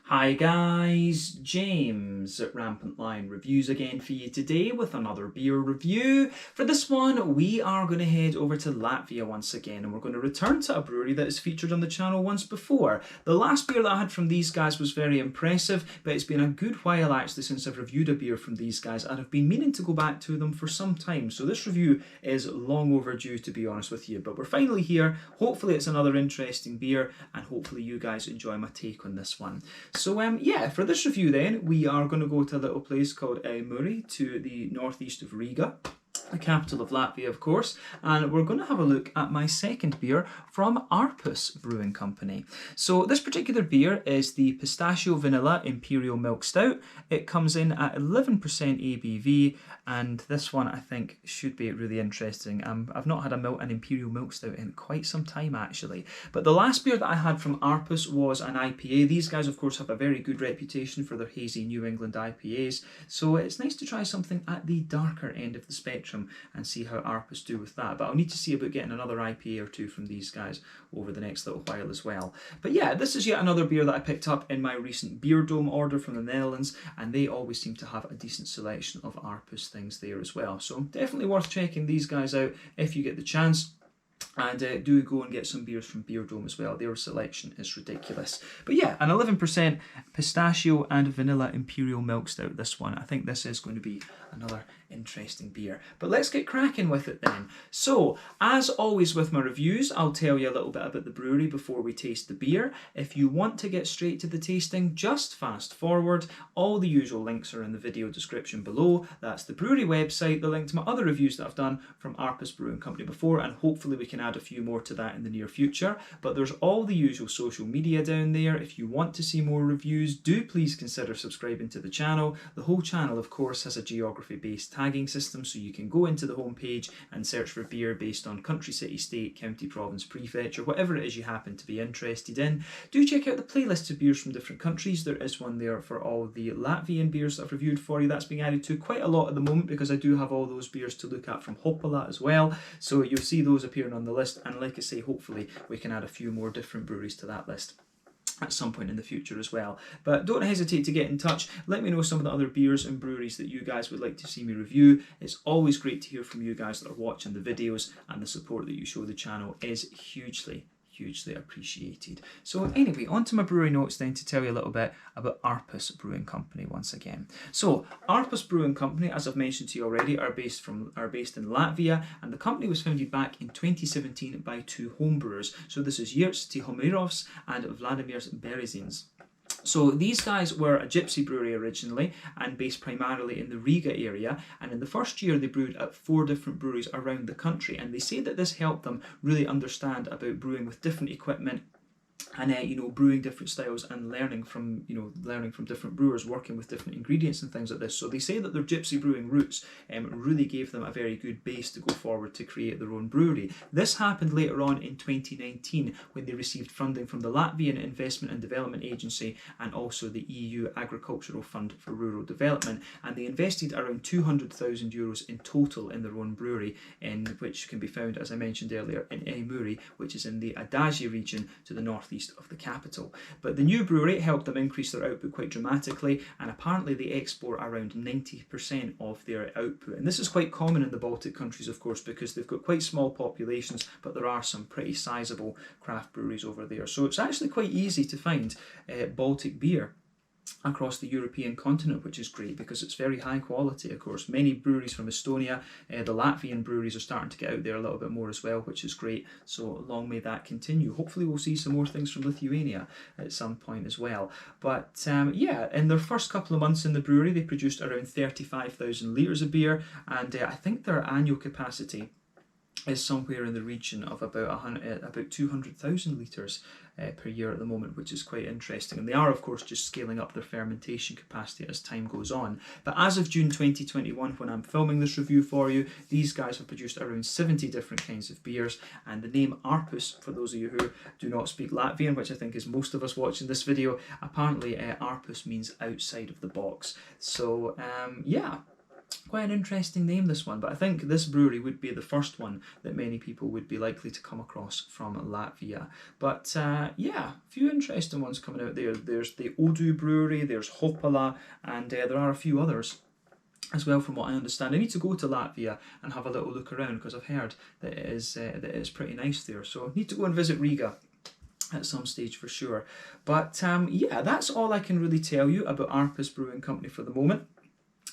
Hi guys, James at Rampant Lion Reviews again for you today with another beer review. For this one, we are going to head over to Latvia once again, and we're going to return to a brewery that is featured on the channel once before. The last beer that I had from these guys was very impressive, but it's been a good while actually since I've reviewed a beer from these guys, and I've been meaning to go back to them for some time. So this review is long overdue, to be honest with you, but we're finally here. Hopefully it's another interesting beer, and hopefully you guys enjoy my take on this one. So yeah, for this review then, we are going to go to a little place called Eimuri to the northeast of Riga, the capital of Latvia, of course, and we're going to have a look at my second beer from Ārpus Brewing Company. So this particular beer is the Pistachio Vanilla Imperial Milk Stout. It comes in at 11% ABV, and this one I think should be really interesting. I've not had an Imperial Milk Stout in quite some time actually, but the last beer that I had from Arpus was an IPA. These guys of course have a very good reputation for their hazy New England IPAs, so it's nice to try something at the darker end of the spectrum and see how Arpus do with that. But I'll need to see about getting another IPA or two from these guys over the next little while as well. But yeah, this is yet another beer that I picked up in my recent Beer Dome order from the Netherlands, and they always seem to have a decent selection of Arpus things there as well. So definitely worth checking these guys out if you get the chance. And do go and get some beers from Beer Dome as well. Their selection is ridiculous. But yeah, an 11% pistachio and vanilla imperial milk stout, this one. I think this is going to be another interesting beer. But let's get cracking with it then. So, as always with my reviews, I'll tell you a little bit about the brewery before we taste the beer. If you want to get straight to the tasting, just fast forward. All the usual links are in the video description below. That's the brewery website, the link to my other reviews that I've done from Ārpus Brewing Company before, and hopefully we can add a few more to that in the near future. But there's all the usual social media down there. If you want to see more reviews, do please consider subscribing to the channel. The whole channel of course has a geography-based tagging system, so you can go into the homepage and search for beer based on country, city, state, county, province, prefetch, or whatever it is you happen to be interested in. Do check out the playlist of beers from different countries. There is one there for all the Latvian beers that I've reviewed for you. That's being added to quite a lot at the moment because I do have all those beers to look at from Hoppala as well, so you'll see those appearing on the list, and like I say, hopefully we can add a few more different breweries to that list at some point in the future as well. But don't hesitate to get in touch. Let me know some of the other beers and breweries that you guys would like to see me review. It's always great to hear from you guys that are watching the videos, and the support that you show the channel is hugely appreciated. So anyway, on to my brewery notes then to tell you a little bit about Ārpus Brewing Company once again. So Ārpus Brewing Company, as I've mentioned to you already, are based in Latvia, and the company was founded back in 2017 by two homebrewers. So this is Jirs Tihomirovs and Vladimirs Berezins. So these guys were a gypsy brewery originally and based primarily in the Riga area, and in the first year they brewed at 4 different breweries around the country, and they say that this helped them really understand about brewing with different equipment and brewing different styles and learning from different brewers, working with different ingredients and things like this. So they say that their gypsy brewing roots really gave them a very good base to go forward to create their own brewery. This happened later on in 2019 when they received funding from the Latvian Investment and Development Agency and also the EU Agricultural Fund for Rural Development, and they invested around €200,000 in total in their own brewery, which can be found, as I mentioned earlier, in Eimuri, which is in the Adaji region to the northeast of the capital. But the new brewery helped them increase their output quite dramatically, and apparently they export around 90% of their output. And this is quite common in the Baltic countries, of course, because they've got quite small populations, but there are some pretty sizable craft breweries over there. So it's actually quite easy to find Baltic beer across the European continent, which is great because it's very high quality. Of course, many breweries from Estonia, the Latvian breweries are starting to get out there a little bit more as well, which is great. So long may that continue. Hopefully we'll see some more things from Lithuania at some point as well. But yeah, in their first couple of months in the brewery, they produced around 35,000 litres of beer, and I think their annual capacity is somewhere in the region of about 200,000 litres per year at the moment, which is quite interesting. And they are, of course, just scaling up their fermentation capacity as time goes on. But as of June 2021, when I'm filming this review for you, these guys have produced around 70 different kinds of beers. And the name Arpus, for those of you who do not speak Latvian, which I think is most of us watching this video, apparently Arpus means outside of the box. So yeah, Quite an interesting name, this one, but I think this brewery would be the first one that many people would be likely to come across from Latvia. But yeah, a few interesting ones coming out there. There's the Odu Brewery, there's Hopala, and there are a few others as well, from what I understand. I need to go to Latvia and have a little look around, because I've heard that it is pretty nice there. So I need to go and visit Riga at some stage for sure. But yeah, that's all I can really tell you about Ārpus Brewing Company for the moment.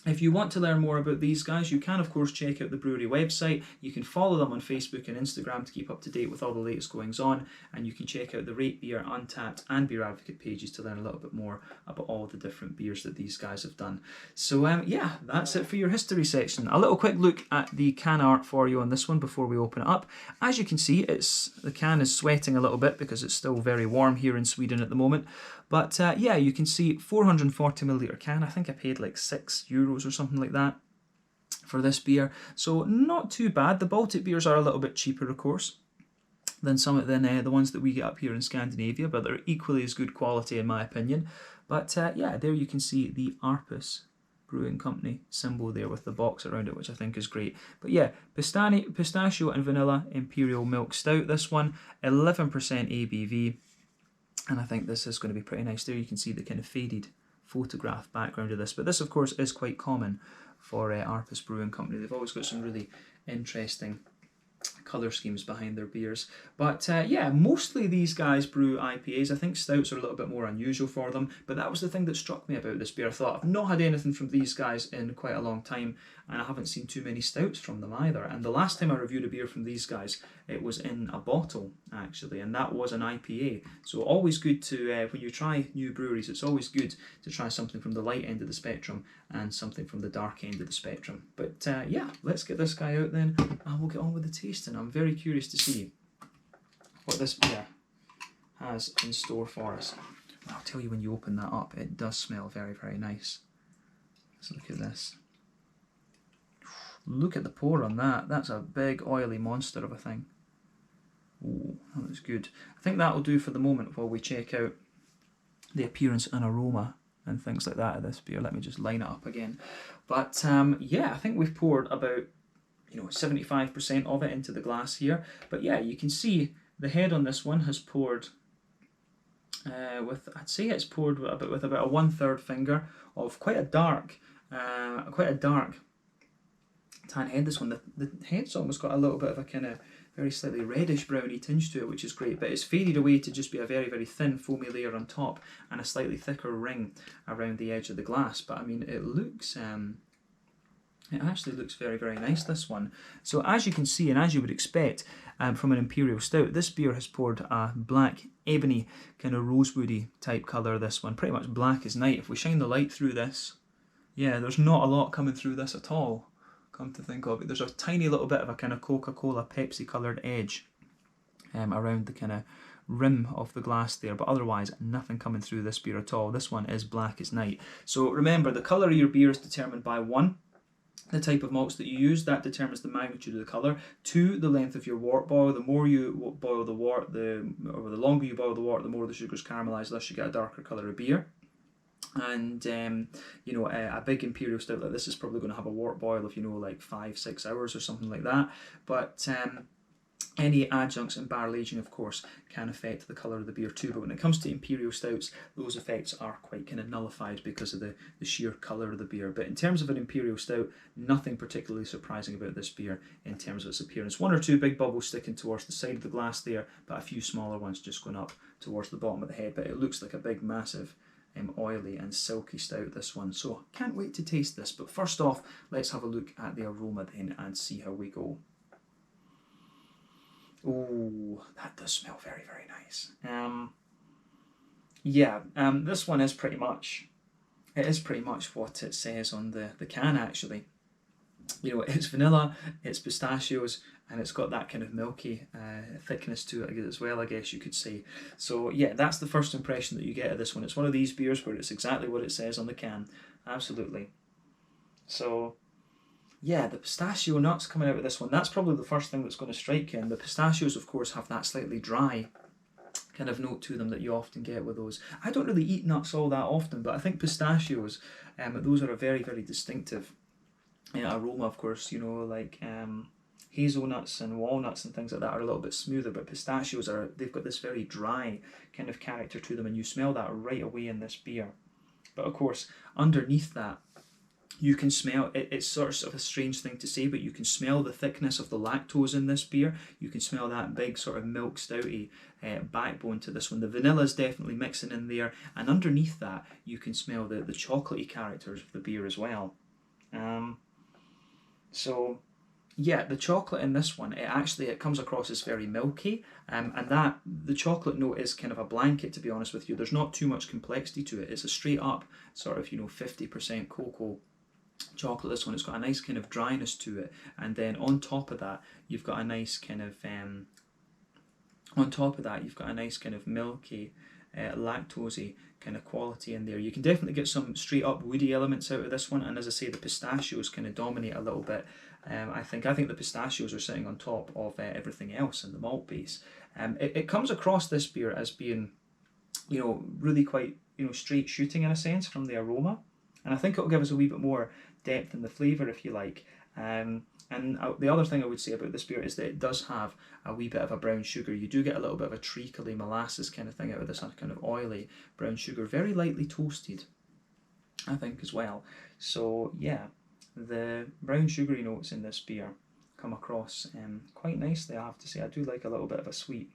If you want to learn more about these guys, you can of course check out the brewery website. You can follow them on Facebook and Instagram to keep up to date with all the latest goings on, and you can check out the Rate Beer, Untappd and Beer Advocate pages to learn a little bit more about all the different beers that these guys have done. So yeah, that's it for your history section. A little quick look at the can art for you on this one before we open it up. As you can see, the can is sweating a little bit because it's still very warm here in Sweden at the moment. But yeah, you can see 440ml can. I think I paid like €6 or something like that for this beer. So not too bad. The Baltic beers are a little bit cheaper, of course, than the ones that we get up here in Scandinavia, but they're equally as good quality in my opinion. But yeah, there you can see the Ārpus Brewing Company symbol there with the box around it, which I think is great. But yeah, pistachio and vanilla Imperial milk stout. This one, 11% ABV. And I think this is going to be pretty nice. There you can see the kind of faded photograph background of this. But this, of course, is quite common for Ārpus Brewing Company. They've always got some really interesting colour schemes behind their beers. But yeah, mostly these guys brew IPAs. I think stouts are a little bit more unusual for them. But that was the thing that struck me about this beer. I thought, I've not had anything from these guys in quite a long time, and I haven't seen too many stouts from them either. And the last time I reviewed a beer from these guys, it was in a bottle actually, and that was an IPA. So always good to, when you try new breweries, it's always good to try something from the light end of the spectrum and something from the dark end of the spectrum. But yeah, let's get this guy out then, and we'll get on with the tasting. I'm very curious to see what this beer has in store for us. I'll tell you, when you open that up, it does smell very, very nice. Let's look at this. Look at the pour on that. That's a big oily monster of a thing. Ooh, that looks good. I think that'll do for the moment while we check out the appearance and aroma and things like that of this beer. Let me just line it up again. But yeah, I think we've poured about 75% of it into the glass here. But yeah, you can see the head on this one has poured I'd say it's poured with about a 1/3 finger of quite a dark tan head. This one, the head's almost got a little bit of a kind of very slightly reddish browny tinge to it, which is great, but it's faded away to just be a very, very thin foamy layer on top and a slightly thicker ring around the edge of the glass. But I mean, it actually looks very, very nice, this one. So as you can see, and as you would expect from an Imperial Stout, this beer has poured a black ebony kind of rosewoody type colour, this one, pretty much black as night. If we shine the light through this, yeah, there's not a lot coming through this at all, come to think of it. There's a tiny little bit of a kind of Coca-Cola Pepsi coloured edge around the kind of rim of the glass there, but otherwise nothing coming through this beer at all. This one is black as night. So remember, the colour of your beer is determined by 1, the type of malts that you use. That determines the magnitude of the colour. 2, the length of your wort boil. The more you boil the wort, or the longer you boil the wort, the more the sugar's caramelised, thus you get a darker colour of beer. And a big Imperial Stout like this is probably going to have a wort boil of like 5-6 hours or something like that. But any adjuncts and barrel aging, of course, can affect the colour of the beer too. But when it comes to Imperial Stouts, those effects are quite kind of nullified because of the sheer colour of the beer. But in terms of an Imperial Stout, nothing particularly surprising about this beer in terms of its appearance. 1 or 2 big bubbles sticking towards the side of the glass there, but a few smaller ones just going up towards the bottom of the head. But it looks like a big, massive, oily and silky stout, this one. So can't wait to taste this. But first off, let's have a look at the aroma then and see how we go. Oh, that does smell very, very nice. This one is pretty much what it says on the can actually. It's vanilla, it's pistachios, and it's got that kind of milky thickness to it as well, I guess you could say. So yeah, that's the first impression that you get of this one. It's one of these beers where it's exactly what it says on the can. Absolutely. So yeah, the pistachio nuts coming out of this one, that's probably the first thing that's going to strike you. And the pistachios, of course, have that slightly dry kind of note to them that you often get with those. I don't really eat nuts all that often, but I think pistachios, those are a very, very distinctive Aroma, of course, you know, like hazelnuts and walnuts and things like that are a little bit smoother, but pistachios they've got this very dry kind of character to them, and you smell that right away in this beer. But of course, underneath that, you can smell it. It's sort of a strange thing to say, but you can smell the thickness of the lactose in this beer. You can smell that big sort of milk stouty backbone to this one. The vanilla is definitely mixing in there, and underneath that, you can smell the chocolatey characters of the beer as well. So yeah, the chocolate in this one, it comes across as very milky, and that the chocolate note is kind of a blanket, to be honest with you. There's not too much complexity to it. It's a straight up sort of 50% cocoa chocolate. This one, it's got a nice kind of dryness to it, and then on top of that, you've got a nice kind of milky, lactosey kind of quality in there. You can definitely get some straight up woody elements out of this one, and as I say, the pistachios kind of dominate a little bit. I think the pistachios are sitting on top of everything else in the malt base. It comes across this beer as being, really quite straight shooting in a sense from the aroma, and I think it'll give us a wee bit more depth in the flavour, if you like. And the other thing I would say about this beer is that it does have a wee bit of a brown sugar. You do get a little bit of a treacly molasses kind of thing out of this kind of oily brown sugar, very lightly toasted, I think, as well. So yeah, the brown sugary notes in this beer come across quite nicely, I have to say. I do like a little bit of a sweet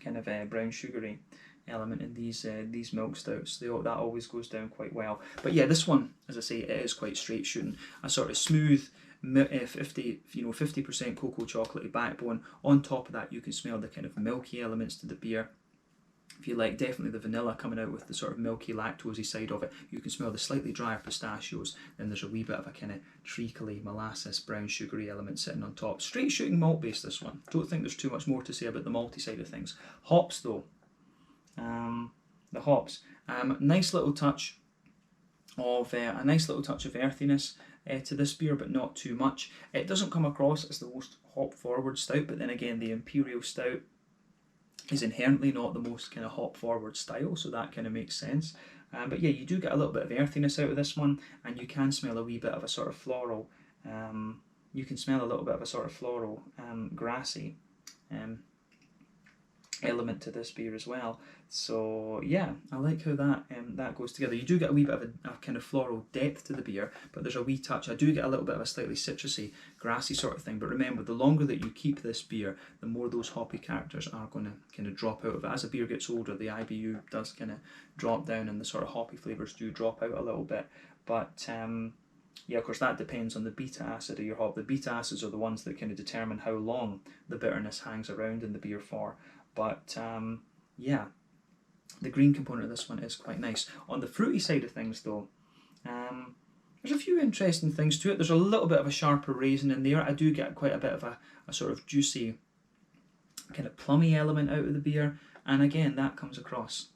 kind of brown sugary element in these milk stouts. That always goes down quite well. But yeah, this one, as I say, it is quite straight shooting. A sort of smooth 50% cocoa chocolatey backbone. On top of that, you can smell the kind of milky elements to the beer. If you like, definitely the vanilla coming out with the sort of milky lactosey side of it. You can smell the slightly drier pistachios, then there's a wee bit of a kind of treacly molasses brown sugary element sitting on top. Straight shooting malt base, this one. Don't think there's too much more to say about the malty side of things. Hops though, the hops, nice little touch of earthiness to this beer, but not too much. It doesn't come across as the most hop forward stout, but then again, the Imperial stout is inherently not the most kind of hop forward style, so that kind of makes sense. But yeah, you do get a little bit of earthiness out of this one, and you can smell a wee bit of a sort of floral. Grassy element to this beer as well. So yeah, I like how that goes together. You do get a wee bit of a kind of floral depth to the beer, but there's a wee touch. I do get a little bit of a slightly citrusy, grassy sort of thing. But remember, the longer that you keep this beer, the more those hoppy characters are going to kind of drop out of it. As a beer gets older, the IBU does kind of drop down, and the sort of hoppy flavours do drop out a little bit. But yeah, of course, that depends on the beta acid of your hop. The beta acids are the ones that kind of determine how long the bitterness hangs around in the beer for. But yeah, the green component of this one is quite nice. On the fruity side of things though, there's a few interesting things to it. There's a little bit of a sharper raisin in there. I do get quite a bit of a sort of juicy kind of plummy element out of the beer, and again, that comes across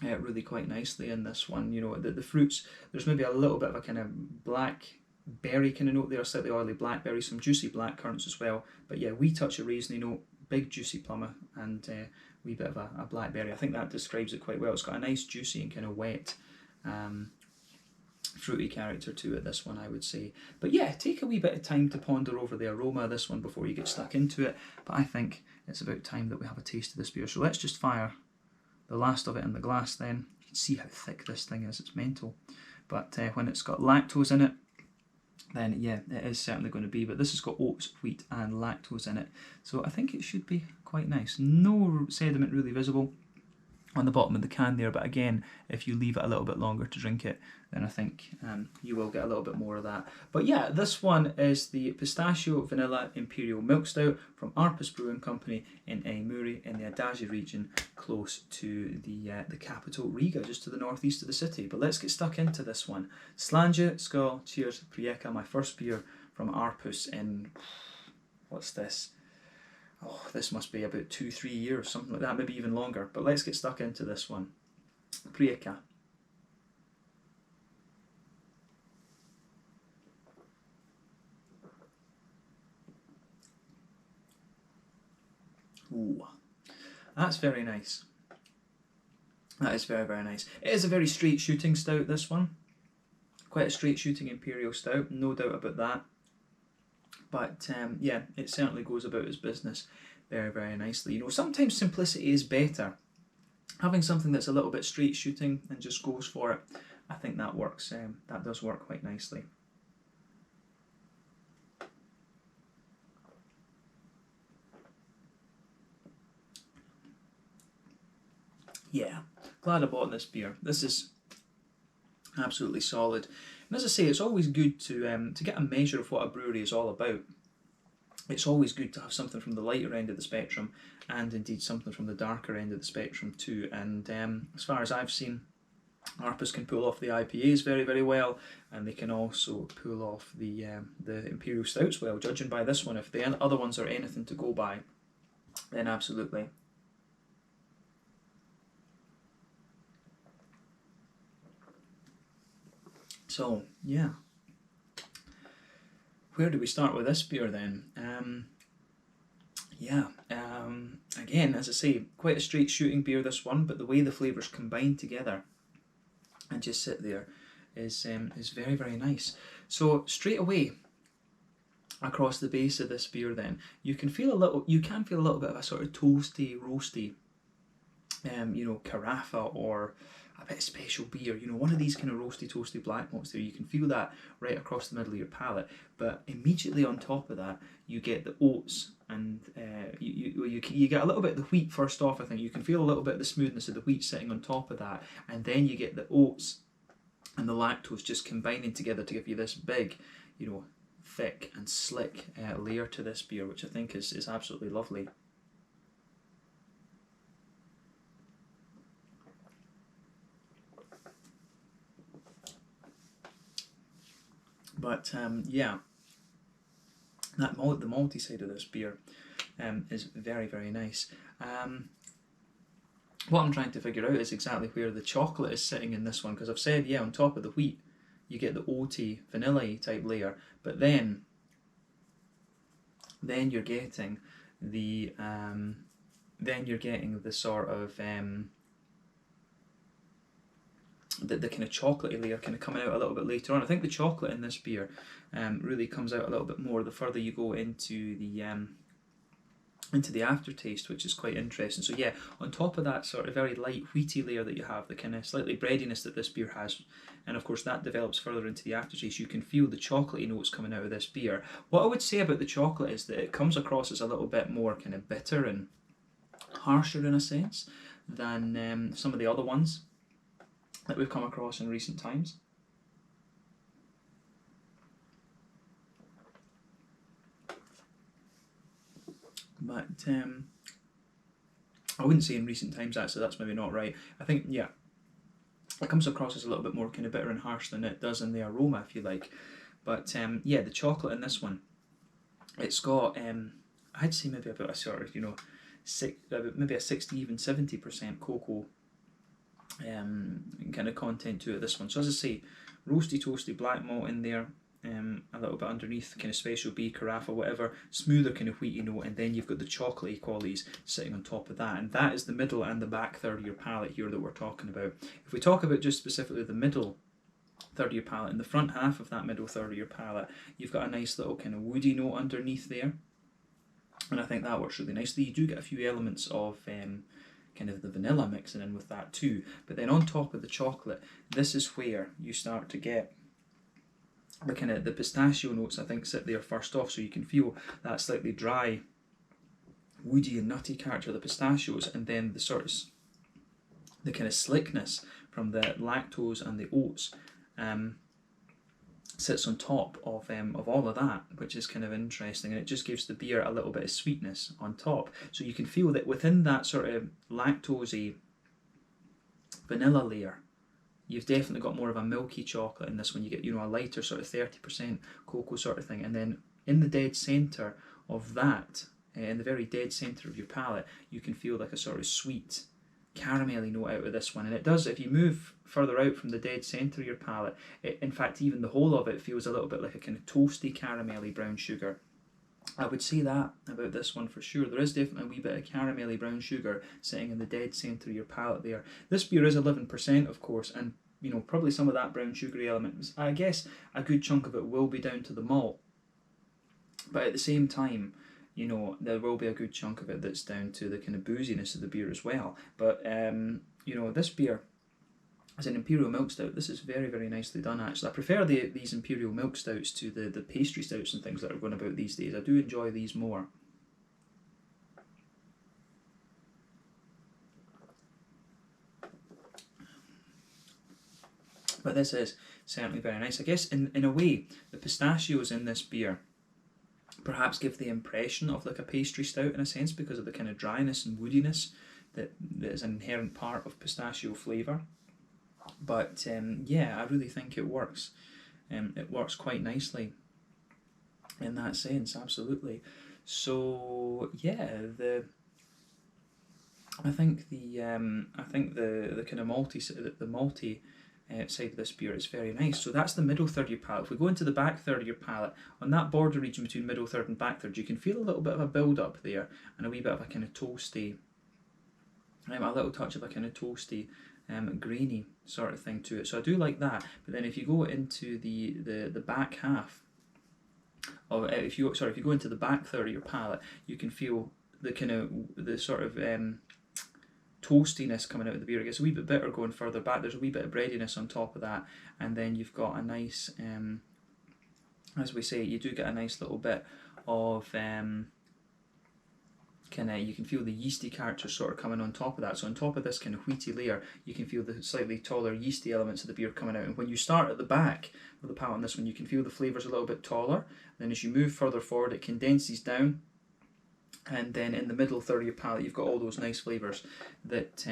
really quite nicely in this one. The fruits, there's maybe a little bit of a kind of blackberry kind of note there, slightly oily blackberry, some juicy black currants as well. But yeah, wee touch of raisiny note, big juicy plummer, and a wee bit of a blackberry. I think that describes it quite well. It's got a nice juicy and kind of wet fruity character to it, this one, I would say. But yeah, take a wee bit of time to ponder over the aroma of this one before you get stuck into it. But I think it's about time that we have a taste of this beer. So let's just fire the last of it in the glass then. You can see how thick this thing is, it's mental. But when it's got lactose in it, then yeah, it is certainly going to be. But this has got oats, wheat and lactose in it, so I think it should be quite nice. No sediment really visible on the bottom of the can there, but again, if you leave it a little bit longer to drink it, then I think you will get a little bit more of that. But yeah, this one is the Pistachio Vanilla Imperial Milk Stout from Ārpus Brewing Company in Eimuri in the Adagi region, close to the capital Riga, just to the northeast of the city. But let's get stuck into this one. Slanje, skål, cheers, Prieka, my first beer from Arpus in, what's this? Oh, this must be about 2-3 years, something like that, maybe even longer. But let's get stuck into this one. Prieka. Ooh, that's very nice. That is very, very nice. It is a very straight shooting stout, this one. Quite a straight shooting Imperial Stout, no doubt about that. But yeah, it certainly goes about its business very, very nicely. You know, sometimes simplicity is better. Having something that's a little bit straight shooting and just goes for it, I think that works. That does work quite nicely. Yeah, glad I bought this beer. This is absolutely solid. And as I say, it's always good to get a measure of what a brewery is all about. It's always good to have something from the lighter end of the spectrum, and indeed something from the darker end of the spectrum too. And as far as I've seen, Arpus can pull off the IPAs very, very well, and they can also pull off the Imperial Stouts well. Judging by this one, if the other ones are anything to go by, then absolutely. So, yeah. Where do we start with this beer then? Again, as I say, quite a straight shooting beer, this one, but the way the flavours combine together and just sit there is very, very nice. So straight away across the base of this beer then, you can feel a little bit of a sort of toasty, roasty, carafa or a bit of special beer, one of these kind of roasty, toasty black malts there. You can feel that right across the middle of your palate, but immediately on top of that, you get the oats, and you get a little bit of the wheat first off. I think you can feel a little bit of the smoothness of the wheat sitting on top of that, and then you get the oats and the lactose just combining together to give you this big, thick and slick layer to this beer, which I think is absolutely lovely. But yeah, the malty side of this beer is very, very nice. What I'm trying to figure out is exactly where the chocolate is sitting in this one, because I've said, yeah, on top of the wheat you get the oaty, vanilla-y type layer, but then you're getting the sort of the kind of chocolatey layer kind of coming out a little bit later on. I think the chocolate in this beer really comes out a little bit more the further you go into the aftertaste, which is quite interesting. So yeah, on top of that sort of very light wheaty layer that you have, the kind of slightly breadiness that this beer has, and of course that develops further into the aftertaste, you can feel the chocolatey notes coming out of this beer. What I would say about the chocolate is that it comes across as a little bit more kind of bitter and harsher in a sense than some of the other ones that we've come across in recent times. But I wouldn't say in recent times, actually, that's maybe not right. I think, yeah, it comes across as a little bit more kind of bitter and harsh than it does in the aroma, if you like. But yeah, the chocolate in this one, it's got, I'd say maybe about a sort of, maybe a 60, even 70% cocoa kind of content to it, this one. So as I say, roasty, toasty black malt in there, a little bit underneath, kind of special B, carafa, whatever, smoother kind of wheaty note, and then you've got the chocolatey qualities sitting on top of that, and that is the middle and the back third of your palate here that we're talking about. If we talk about just specifically the middle third of your palate, in the front half of that middle third of your palate, you've got a nice little kind of woody note underneath there, and I think that works really nicely. You do get a few elements of kind of the vanilla mixing in with that too, but then on top of the chocolate, this is where you start to get the kind of the pistachio notes, I think, sit there first off, so you can feel that slightly dry, woody and nutty character of the pistachios, and then the sort of the kind of slickness from the lactose and the oats sits on top of all of that, which is kind of interesting, and it just gives the beer a little bit of sweetness on top. So you can feel that within that sort of lactosey vanilla layer, you've definitely got more of a milky chocolate in this one. You get, a lighter sort of 30% cocoa sort of thing, and then in the dead centre of that, in the very dead centre of your palate, you can feel like a sort of sweet caramelly note out of this one. And it does, if you move further out from the dead centre of your palate, in fact even the whole of it feels a little bit like a kind of toasty caramelly brown sugar. I would say that about this one for sure. There is definitely a wee bit of caramelly brown sugar sitting in the dead centre of your palate there. This beer is 11%, of course, and you know, probably some of that brown sugary element. I guess a good chunk of it will be down to the malt, but at the same time, you know, there will be a good chunk of it that's down to the kind of booziness of the beer as well. But you know, this beer is an Imperial milk stout. This is very, very nicely done, actually. I prefer these Imperial milk stouts to the pastry stouts and things that are going about these days. I do enjoy these more. But this is certainly very nice. I guess in a way, the pistachios in this beer perhaps give the impression of like a pastry stout in a sense, because of the kind of dryness and woodiness that is an inherent part of pistachio flavour. But yeah, I really think it works. It works quite nicely in that sense, absolutely. So yeah, I think the kind of malty side of this beer is very nice. So that's the middle third of your palate. If we go into the back third of your palate, on that border region between middle third and back third, you can feel a little bit of a build up there, and a wee bit of a kind of toasty, a little touch of a kind of toasty, grainy sort of thing to it. So I do like that. But then if you go into the back half, or if you go into the back third of your palate, you can feel the kind of the sort of toastiness coming out of the beer. It gets a wee bit bitter going further back. There's a wee bit of breadiness on top of that, and then you've got a nice, as we say, you do get a nice little bit of you can feel the yeasty character sort of coming on top of that. So on top of this kind of wheaty layer, you can feel the slightly taller yeasty elements of the beer coming out. And when you start at the back of the palate on this one, you can feel the flavours a little bit taller. Then as you move further forward, it condenses down. And then in the middle third of your palate, you've got all those nice flavours that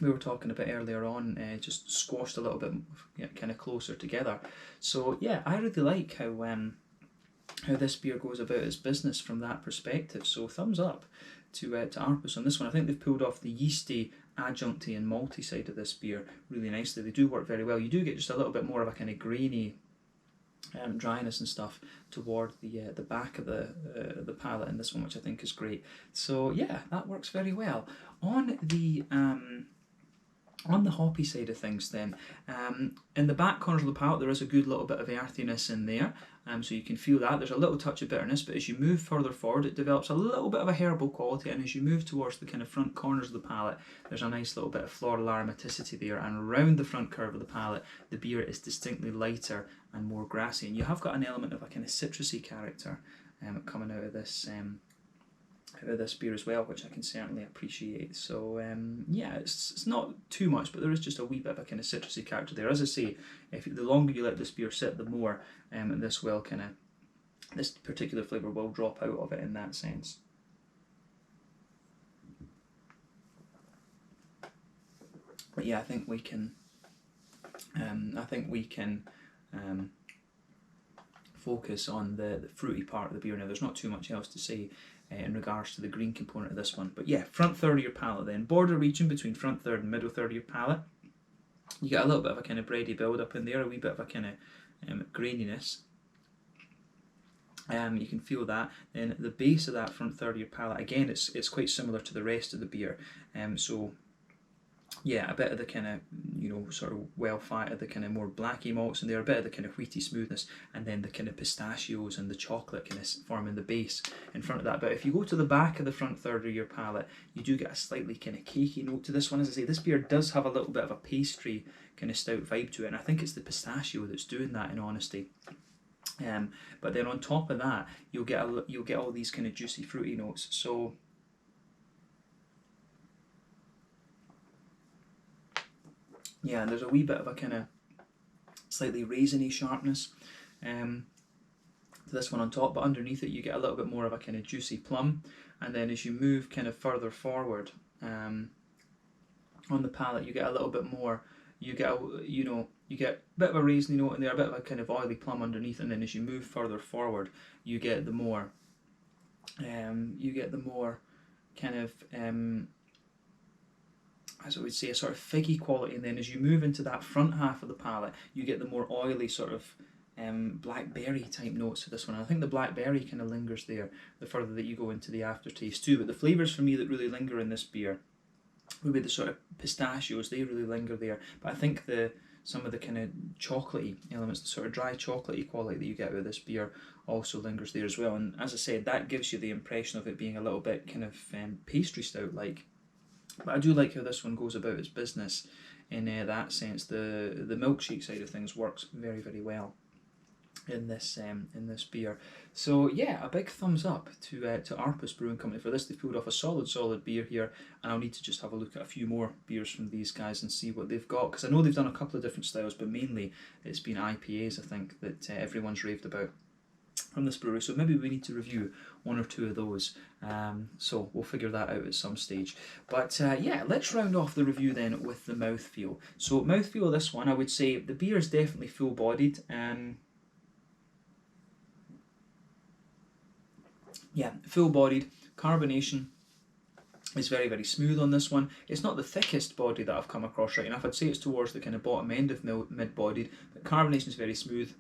we were talking about earlier on, just squashed a little bit, kind of closer together. So yeah, I really like how this beer goes about its business from that perspective. So thumbs up to Arpus on this one. I think they've pulled off the yeasty, adjuncty and malty side of this beer really nicely. They do work very well. You do get just a little bit more of a kind of grainy dryness and stuff toward the back of the palate in this one, which I think is great. So yeah, that works very well. On the hoppy side of things then, in the back corners of the palate there is a good little bit of earthiness in there, so you can feel that. There's a little touch of bitterness, but as you move further forward it develops a little bit of a herbal quality, and as you move towards the kind of front corners of the palate there's a nice little bit of floral aromaticity there, and around the front curve of the palate the beer is distinctly lighter and more grassy, and you have got an element of a kind of citrusy character coming out of this beer as well, which I can certainly appreciate. So yeah, it's not too much, but there is just a wee bit of a kind of citrusy character there. As I say, the longer you let this beer sit, the more this particular flavour will drop out of it in that sense. But yeah, I think we can focus on the fruity part of the beer now. There's not too much else to say in regards to the green component of this one. But yeah, front third of your palate then. Border region between front third and middle third of your palate. You get a little bit of a kind of bready build up in there, a wee bit of a kind of graininess. You can feel that. Then the base of that front third of your palate, again, it's quite similar to the rest of the beer. So yeah, a bit of the kind of, sort of well fatted, the kind of more blacky malts in there, a bit of the kind of wheaty smoothness, and then the kind of pistachios and the chocolate kind of forming the base in front of that. But if you go to the back of the front third of your palate, you do get a slightly kind of cakey note to this one. As I say, this beer does have a little bit of a pastry kind of stout vibe to it, and I think it's the pistachio that's doing that, in honesty. But then on top of that, you'll get all these kind of juicy fruity notes. So yeah, and there's a wee bit of a kind of slightly raisiny sharpness to this one on top, but underneath it you get a little bit more of a kind of juicy plum. And then as you move kind of further forward on the palate, you get a little bit more. You get a bit of a raisiny note in there, a bit of a kind of oily plum underneath, and then as you move further forward, you get the more kind of as I would say, a sort of figgy quality, and then as you move into that front half of the palate, you get the more oily sort of blackberry type notes to this one. And I think the blackberry kind of lingers there the further that you go into the aftertaste too. But the flavours for me that really linger in this beer maybe the sort of pistachios, they really linger there. But I think some of the kind of chocolatey elements, the sort of dry chocolatey quality that you get with this beer also lingers there as well. And as I said, that gives you the impression of it being a little bit kind of pastry stout like. But I do like how this one goes about its business in that sense. The milkshake side of things works very, very well in this beer. So yeah, a big thumbs up to Ārpus Brewing Company for this. They've pulled off a solid beer here, and I'll need to just have a look at a few more beers from these guys and see what they've got, because I know they've done a couple of different styles, but mainly it's been IPAs, I think, that everyone's raved about from this brewery. So maybe we need to review one or two of those. So we'll figure that out at some stage. But yeah, let's round off the review then with the mouthfeel. So mouthfeel, this one, I would say the beer is definitely full-bodied. Yeah, full-bodied. Carbonation is very, very smooth on this one. It's not the thickest body that I've come across, right enough. I'd say it's towards the kind of bottom end of mid-bodied, but carbonation is very smooth.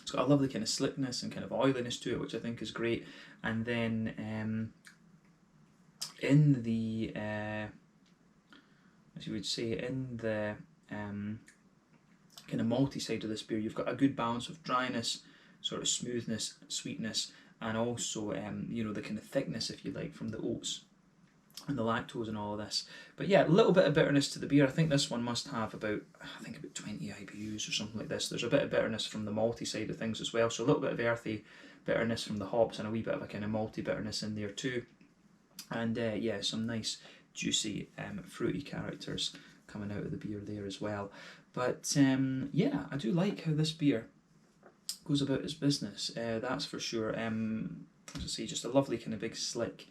It's got a lovely kind of slickness and kind of oiliness to it, which I think is great. And then in the, as you would say, in the kind of malty side of this beer, you've got a good balance of dryness, sort of smoothness, sweetness, and also you know, the kind of thickness, if you like, from the oats and the lactose and all of this. But yeah, a little bit of bitterness to the beer. I think this one must have about 20 IBUs or something like this. There's a bit of bitterness from the malty side of things as well, so a little bit of earthy bitterness from the hops and a wee bit of a kind of malty bitterness in there too. And yeah, some nice juicy fruity characters coming out of the beer there as well. But yeah, I do like how this beer goes about its business, that's for sure. As I say, just a lovely kind of big slick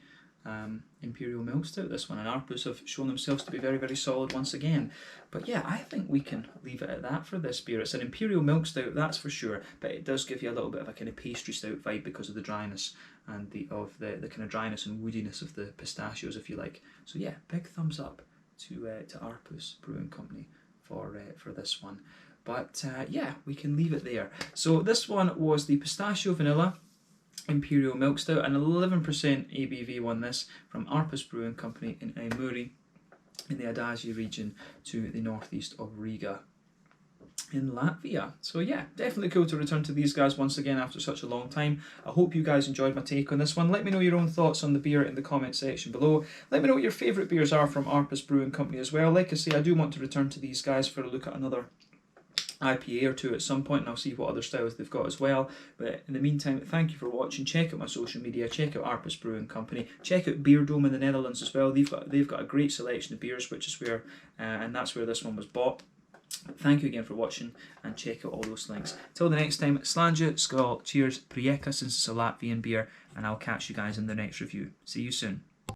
Imperial milk stout, this one, and Arpus have shown themselves to be very, very solid once again. But yeah, I think we can leave it at that for this beer. It's an Imperial milk stout, that's for sure, but it does give you a little bit of a kind of pastry stout vibe because of the dryness and the kind of dryness and woodiness of the pistachios, if you like. So yeah, big thumbs up to Ārpus Brewing Company for this one. But yeah, we can leave it there. So this one was the Pistachio Vanilla Imperial Milk Stout, an 11% ABV one, this, from Ārpus Brewing Company in Eimuri in the Adazi region to the northeast of Riga in Latvia. So yeah, definitely cool to return to these guys once again after such a long time. I hope you guys enjoyed my take on this one. Let me know your own thoughts on the beer in the comment section below. Let me know what your favourite beers are from Ārpus Brewing Company as well. Like I say, I do want to return to these guys for a look at another IPA or two at some point, and I'll see what other styles they've got as well. But in the meantime, thank you for watching. Check out my social media, check out Ārpus Brewing Company, check out Beer Dome in the Netherlands as well. They've got a great selection of beers, which is where and that's where this one was bought. Thank you again for watching, and check out all those links. Till the next time, Slanja, Skål, cheers, Prijeka, since it's a Latvian beer, and I'll catch you guys in the next review. See you soon.